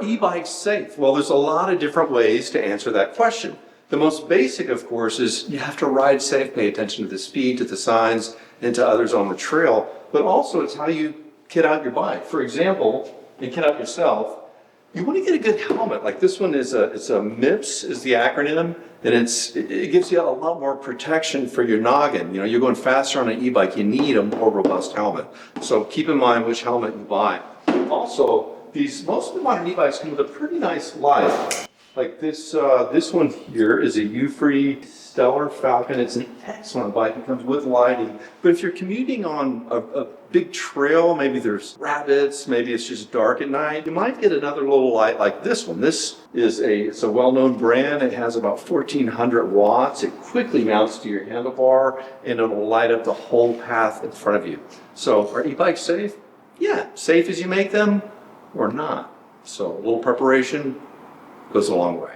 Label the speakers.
Speaker 1: Are e-bikes safe? Well, there's a lot of different ways to answer that question. The most basic, of course, is you have to ride safe, pay attention to the speed, to the signs, and to others on the trail, but also it's how you kit out your bike. For example, you kit out yourself, you want to get a good helmet. Like this one is it's a MIPS is the acronym, and it gives you a lot more protection for your noggin. You know, you're going faster on an e-bike, you need a more robust helmet. So keep in mind which helmet you buy. Also, most of the modern e-bikes come with a pretty nice light. Like this one here is a U-Free Stellar Falcon. It's an excellent bike. It comes with lighting. But if you're commuting on a big trail, maybe there's rabbits, maybe it's just dark at night, you might get another little light like this one. This is it's a well-known brand. It has about 1,400 watts. It quickly mounts to your handlebar, and it'll light up the whole path in front of you. So are e-bikes safe? Yeah, safe as you make them or not. So a little preparation goes a long way.